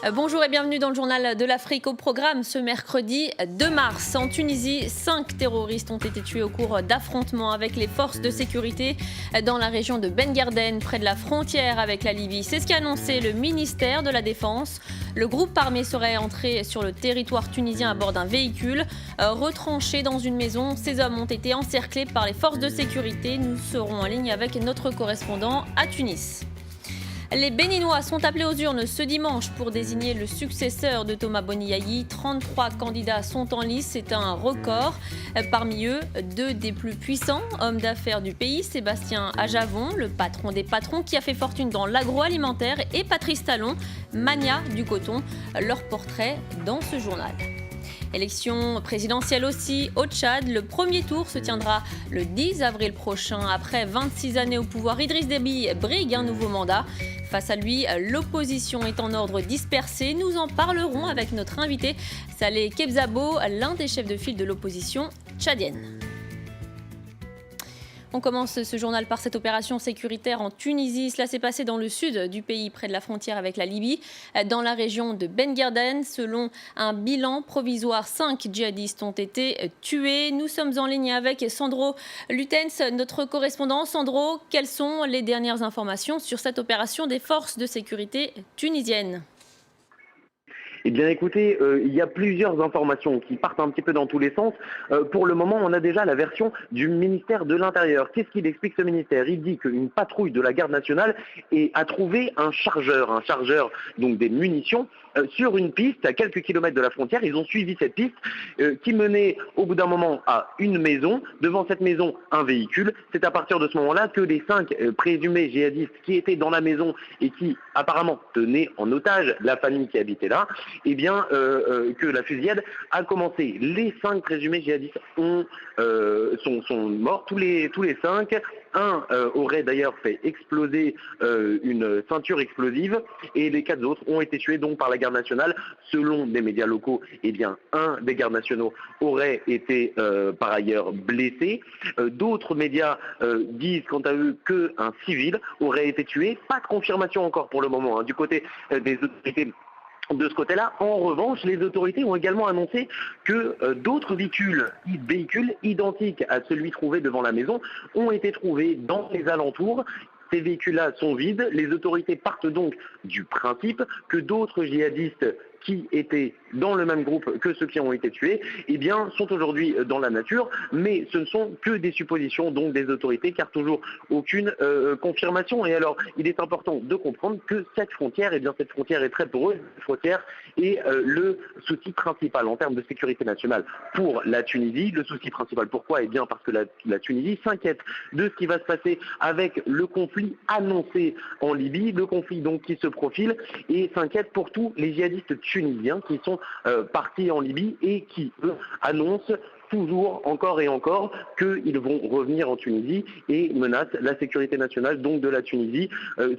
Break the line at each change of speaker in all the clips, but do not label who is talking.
Bonjour et bienvenue dans le journal de l'Afrique. Au programme ce mercredi 2 mars, en Tunisie, 5 terroristes ont été tués au cours d'affrontements avec les forces de sécurité dans la région de Ben Guerden, près de la frontière avec la Libye. C'est ce qu'a annoncé le ministère de la Défense. Le groupe armé serait entré sur le territoire tunisien à bord d'un véhicule retranché dans une maison. Ces hommes ont été encerclés par les forces de sécurité. Nous serons en ligne avec notre correspondant à Tunis. Les Béninois sont appelés aux urnes ce dimanche pour désigner le successeur de Thomas Boni-Yayi. 33 candidats sont en lice, c'est un record. Parmi eux, 2 des plus puissants hommes d'affaires du pays, Sébastien Ajavon, le patron des patrons qui a fait fortune dans l'agroalimentaire, et Patrice Talon, mania du coton. Leur portrait dans ce journal. Élection présidentielle aussi au Tchad. Le premier tour se tiendra le 10 avril prochain. Après 26 années au pouvoir, Idriss Déby brigue un nouveau mandat. Face à lui, l'opposition est en ordre dispersé. Nous en parlerons avec notre invité, Saleh Kebzabo, l'un des chefs de file de l'opposition tchadienne. On commence ce journal par cette opération sécuritaire en Tunisie. Cela s'est passé dans le sud du pays, près de la frontière avec la Libye, dans la région de Ben Guerden. Selon un bilan provisoire, 5 djihadistes ont été tués. Nous sommes en ligne avec Sandro Lutens, notre correspondant. Sandro, quelles sont les dernières informations sur cette opération des forces de sécurité tunisiennes ?
Eh bien écoutez, il y a plusieurs informations qui partent un petit peu dans tous les sens. Pour le moment, on a déjà la version du ministère de l'Intérieur. Qu'est-ce qu'il explique ce ministère? Il dit qu'une patrouille de la garde nationale a trouvé un chargeur donc des munitions, sur une piste à quelques kilomètres de la frontière. Ils ont suivi cette piste qui menait au bout d'un moment à une maison. Devant cette maison, un véhicule. C'est à partir de ce moment-là que les 5 présumés djihadistes qui étaient dans la maison et qui apparemment tenaient en otage la famille qui habitait là, eh bien, que la fusillade a commencé. Les 5 présumés djihadistes sont morts, tous les 5. Un aurait d'ailleurs fait exploser une ceinture explosive et les 4 autres ont été tués donc par la garde nationale. Selon des médias locaux, eh bien, un des gardes nationaux aurait été par ailleurs blessé. D'autres médias disent quant à eux qu'un civil aurait été tué. Pas de confirmation encore pour le moment du côté des autorités. De ce côté-là, en revanche, les autorités ont également annoncé que d'autres véhicules identiques à celui trouvé devant la maison ont été trouvés dans les alentours. Ces véhicules-là sont vides. Les autorités partent donc du principe que d'autres djihadistes qui étaient dans le même groupe que ceux qui ont été tués, eh bien, sont aujourd'hui dans la nature, mais ce ne sont que des suppositions donc des autorités, car toujours aucune confirmation. Et alors, il est important de comprendre que cette frontière, eh bien, cette frontière est très poreuse. Cette frontière est le souci principal en termes de sécurité nationale pour la Tunisie. Le souci principal, pourquoi? Eh bien, parce que la Tunisie s'inquiète de ce qui va se passer avec le conflit annoncé en Libye, le conflit donc qui se profile, et s'inquiète pour tous les djihadistes tunisiens qui sont partis en Libye et qui, eux, annoncent toujours, encore et encore, qu'ils vont revenir en Tunisie et menacent la sécurité nationale donc de la Tunisie.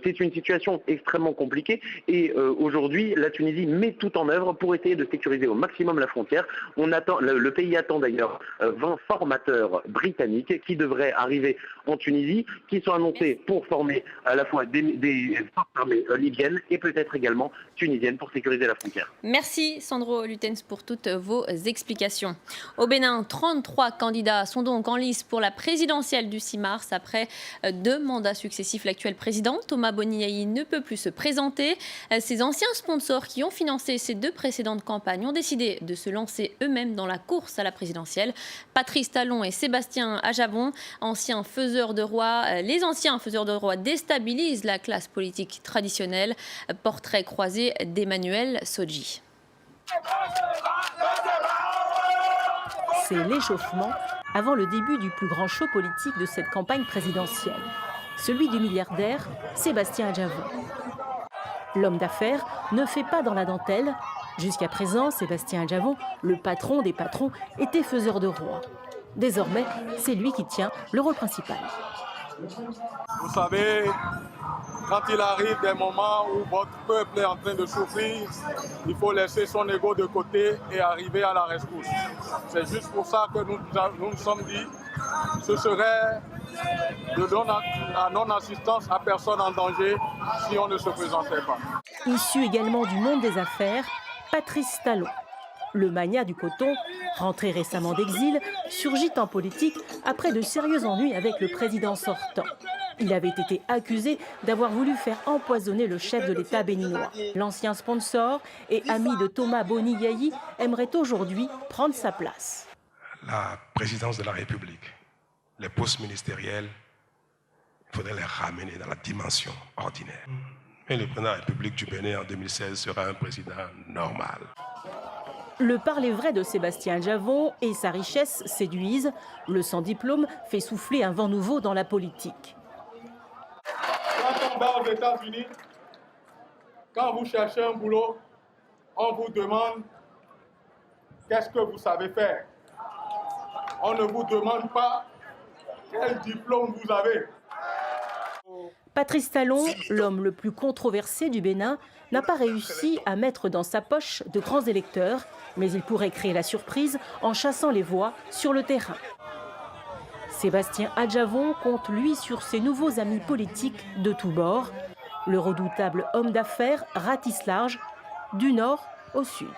C'est une situation extrêmement compliquée et aujourd'hui, la Tunisie met tout en œuvre pour essayer de sécuriser au maximum la frontière. Le pays attend d'ailleurs 20 formateurs britanniques qui devraient arriver en Tunisie, qui sont annoncés pour former à la fois des forces armées libyennes et peut-être également tunisiennes pour sécuriser la frontière.
Merci Sandro Lutens pour toutes vos explications. Au Bénin, 33 candidats sont donc en lice pour la présidentielle du 6 mars. Après 2 mandats successifs, l'actuel président, Thomas Boni-Yayi, ne peut plus se présenter. Ses anciens sponsors qui ont financé ces 2 précédentes campagnes ont décidé de se lancer eux-mêmes dans la course à la présidentielle. Patrice Talon et Sébastien Ajavon, anciens faiseurs de roi. Les anciens faiseurs de roi déstabilisent la classe politique traditionnelle. Portrait croisé d'Emmanuel Sodji.
C'est l'échauffement avant le début du plus grand show politique de cette campagne présidentielle, celui du milliardaire Sébastien Ajavon. L'homme d'affaires ne fait pas dans la dentelle. Jusqu'à présent, Sébastien Ajavon, le patron des patrons, était faiseur de roi. Désormais, c'est lui qui tient le rôle principal.
Vous savez, quand il arrive des moments où votre peuple est en train de souffrir, il faut laisser son ego de côté et arriver à la rescousse. C'est juste pour ça que nous nous sommes dit, ce serait la non-assistance à personne en danger si on ne se présentait pas.
Issu également du monde des affaires, Patrice Talon. Le magnat du coton, rentré récemment d'exil, surgit en politique après de sérieux ennuis avec le président sortant. Il avait été accusé d'avoir voulu faire empoisonner le chef de l'État béninois. L'ancien sponsor et ami de Thomas Boni Yayi aimerait aujourd'hui prendre sa place.
La présidence de la République, les postes ministériels, il faudrait les ramener dans la dimension ordinaire. Mais le président de la République du Bénin en 2016 sera un président normal.
Le parler vrai de Sébastien Adjavon et sa richesse séduisent. Le sans-diplôme fait souffler un vent nouveau dans la politique.
Quand on va aux États-Unis, quand vous cherchez un boulot, on vous demande qu'est-ce que vous savez faire. On ne vous demande pas quel diplôme vous avez.
Patrice Talon, l'homme le plus controversé du Bénin, n'a pas réussi à mettre dans sa poche de grands électeurs, mais il pourrait créer la surprise en chassant les voix sur le terrain. Sébastien Adjavon compte, lui, sur ses nouveaux amis politiques de tous bords. Le redoutable homme d'affaires ratisse large, du nord au sud.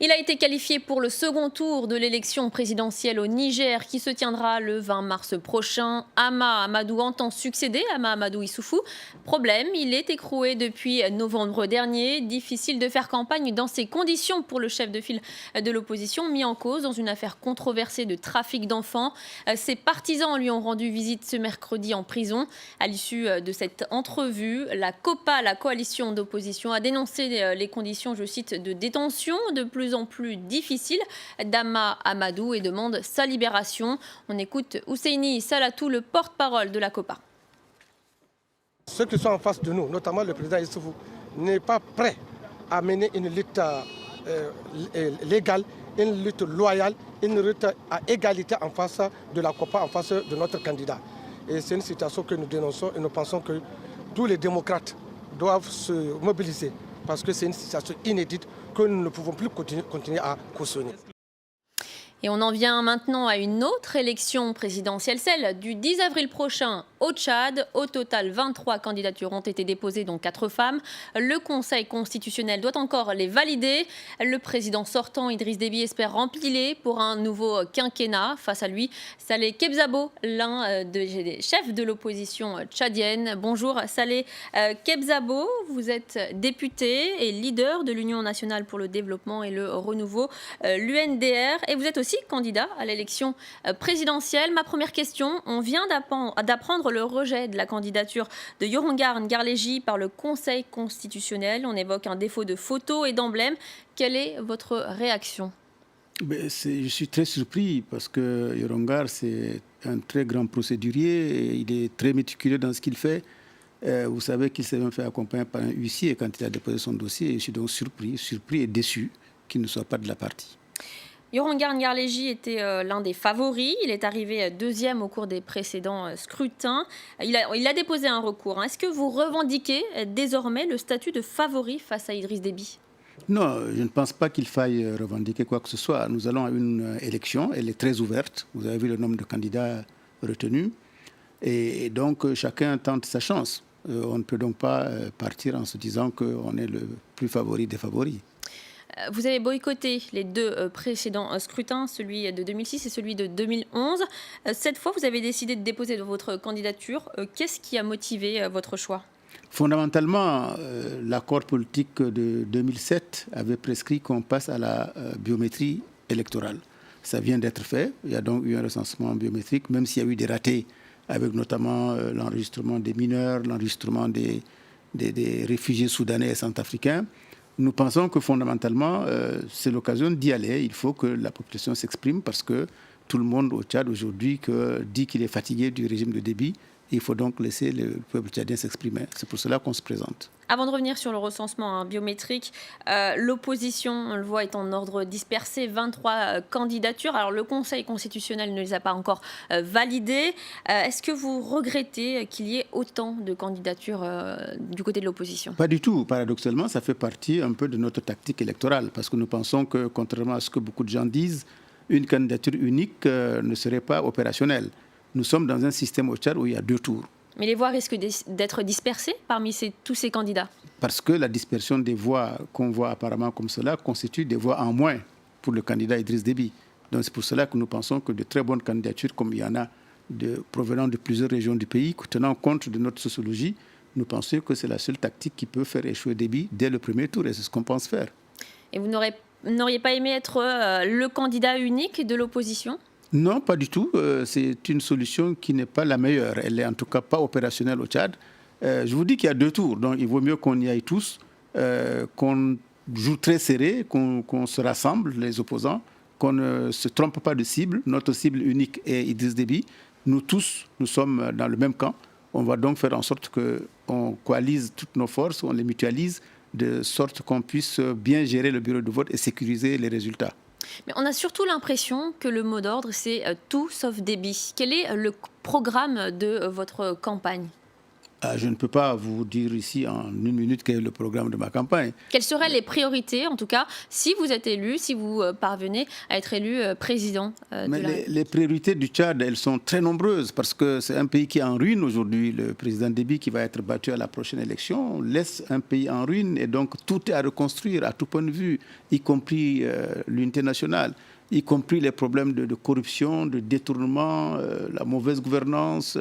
Il a été qualifié pour le second tour de l'élection présidentielle au Niger qui se tiendra le 20 mars prochain. Hama Amadou entend succéder à Mahamadou Issoufou. Problème, il est écroué depuis novembre dernier. Difficile de faire campagne dans ces conditions pour le chef de file de l'opposition, mis en cause dans une affaire controversée de trafic d'enfants. Ses partisans lui ont rendu visite ce mercredi en prison. À l'issue de cette entrevue, la COPA, la coalition d'opposition, a dénoncé les conditions, je cite, de détention de plus en plus difficile d'Hama Amadou et demande sa libération. On écoute Ousseini Salatou, le porte-parole de la COPA.
Ceux qui sont en face de nous, notamment le président Issoufou, n'est pas prêt à mener une lutte légale, une lutte loyale, une lutte à égalité en face de la COPA, en face de notre candidat. Et c'est une situation que nous dénonçons et nous pensons que tous les démocrates doivent se mobiliser parce que c'est une situation inédite que nous ne pouvons plus continuer à cautionner.
Et on en vient maintenant à une autre élection présidentielle, celle du 10 avril prochain au Tchad. Au total, 23 candidatures ont été déposées, dont 4 femmes. Le Conseil constitutionnel doit encore les valider. Le président sortant, Idriss Déby, espère remplir pour un nouveau quinquennat. Face à lui, Saleh Kebzabo, l'un des chefs de l'opposition tchadienne. Bonjour Saleh Kebzabo, vous êtes député et leader de l'Union nationale pour le développement et le renouveau, l'UNDR, et vous êtes aussi candidat à l'élection présidentielle. Ma première question, on vient d'apprendre le rejet de la candidature de Yorongar Ngarleji par le Conseil constitutionnel. On évoque un défaut de photos et d'emblèmes. Quelle est votre réaction ?
Je suis très surpris parce que Yorongar, c'est un très grand procédurier et il est très méticuleux dans ce qu'il fait. Vous savez qu'il s'est même fait accompagner par un huissier quand il a déposé son dossier. Et je suis donc surpris et déçu qu'il ne soit pas de la partie.
Yorongar Ngarleji était l'un des favoris. Il est arrivé deuxième au cours des précédents scrutins. Il a déposé un recours. Est-ce que vous revendiquez désormais le statut de favori face à Idriss Déby ?
Non, je ne pense pas qu'il faille revendiquer quoi que ce soit. Nous allons à une élection, elle est très ouverte. Vous avez vu le nombre de candidats retenus. Et donc, chacun tente sa chance. On ne peut donc pas partir en se disant qu'on est le plus favori des favoris.
Vous avez boycotté les deux précédents scrutins, celui de 2006 et celui de 2011. Cette fois, vous avez décidé de déposer votre candidature. Qu'est-ce qui a motivé votre choix ?
Fondamentalement, l'accord politique de 2007 avait prescrit qu'on passe à la biométrie électorale. Ça vient d'être fait. Il y a donc eu un recensement biométrique, même s'il y a eu des ratés, avec notamment l'enregistrement des mineurs, l'enregistrement des réfugiés soudanais et centrafricains. Nous pensons que fondamentalement, c'est l'occasion d'y aller. Il faut que la population s'exprime parce que tout le monde au Tchad aujourd'hui dit qu'il est fatigué du régime de Déby. Il faut donc laisser le peuple tchadien s'exprimer. C'est pour cela qu'on se présente.
Avant de revenir sur le recensement biométrique, l'opposition, on le voit, est en ordre dispersé. 23 candidatures. Alors le Conseil constitutionnel ne les a pas encore validées. Est-ce que vous regrettez qu'il y ait autant de candidatures du côté de l'opposition ?
Pas du tout. Paradoxalement, ça fait partie un peu de notre tactique électorale. Parce que nous pensons que, contrairement à ce que beaucoup de gens disent, une candidature unique ne serait pas opérationnelle. Nous sommes dans un système au Tchad où il y a 2 tours.
Mais les voix risquent d'être dispersées parmi tous ces candidats.
Parce que la dispersion des voix qu'on voit apparemment comme cela constitue des voix en moins pour le candidat Idriss Déby. Donc c'est pour cela que nous pensons que de très bonnes candidatures, comme il y en a provenant de plusieurs régions du pays, tenant compte de notre sociologie, nous pensons que c'est la seule tactique qui peut faire échouer Déby dès le premier tour, et c'est ce qu'on pense faire.
Et vous n'auriez pas aimé être le candidat unique de l'opposition ?
Non, pas du tout. C'est une solution qui n'est pas la meilleure. Elle n'est en tout cas pas opérationnelle au Tchad. Je vous dis qu'il y a 2 tours, donc il vaut mieux qu'on y aille tous, qu'on joue très serré, qu'on se rassemble, les opposants, qu'on ne se trompe pas de cible. Notre cible unique est Idriss Déby. Nous tous, nous sommes dans le même camp. On va donc faire en sorte qu'on coalise toutes nos forces, on les mutualise, de sorte qu'on puisse bien gérer le bureau de vote et sécuriser les résultats.
Mais on a surtout l'impression que le mot d'ordre, c'est tout sauf Déby. Quel est le programme de votre campagne ?
Je ne peux pas vous dire ici en 1 minute quel est le programme de ma campagne.
Quelles seraient les priorités, en tout cas, si vous êtes élu, si vous parvenez à être élu président
les priorités du Tchad, elles sont très nombreuses parce que c'est un pays qui est en ruine aujourd'hui. Le président Déby qui va être battu à la prochaine élection laisse un pays en ruine et donc tout est à reconstruire à tout point de vue, y compris l'unité nationale, y compris les problèmes de corruption, de détournement, la mauvaise gouvernance.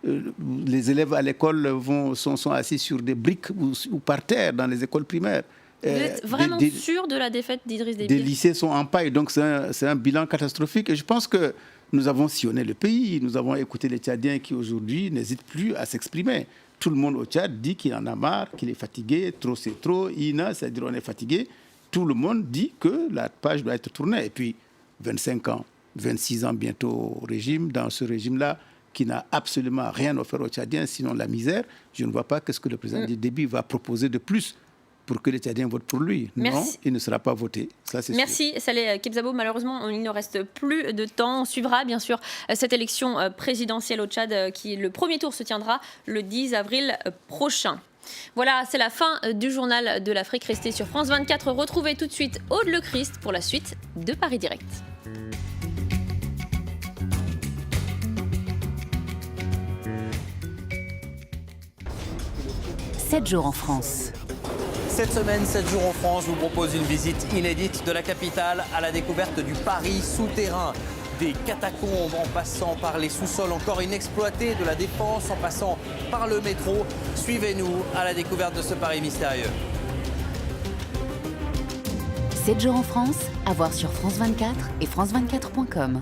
Les élèves à l'école sont assis sur des briques ou par terre dans les écoles primaires.
Vous êtes vraiment sûr de la défaite d'Idriss Déby ?
Des lycées sont en paille, donc c'est un bilan catastrophique. Et je pense que nous avons sillonné le pays, nous avons écouté les Tchadiens qui aujourd'hui n'hésitent plus à s'exprimer. Tout le monde au Tchad dit qu'il en a marre, qu'il est fatigué, trop c'est trop, INA, c'est-à-dire on est fatigué. Tout le monde dit que la page doit être tournée. Et puis 25 ans, 26 ans bientôt au régime, dans ce régime-là, qui n'a absolument rien offert aux Tchadiens, sinon la misère, je ne vois pas ce que le président Déby va proposer de plus pour que les Tchadiens votent pour lui.
Merci.
Non, il ne sera pas voté. Ça, c'est
Merci Saleh Kebzabo. Malheureusement, il ne reste plus de temps. On suivra bien sûr cette élection présidentielle au Tchad le premier tour se tiendra le 10 avril prochain. Voilà, c'est la fin du journal de l'Afrique. Restez sur France 24. Retrouvez tout de suite Aude Le Christ pour la suite de Paris Direct.
7 jours en France.
Cette semaine, 7 jours en France vous propose une visite inédite de la capitale à la découverte du Paris souterrain. Des catacombes en passant par les sous-sols encore inexploités de la Défense, en passant par le métro. Suivez-nous à la découverte de ce Paris mystérieux.
7 jours en France, à voir sur France 24 et France24.com.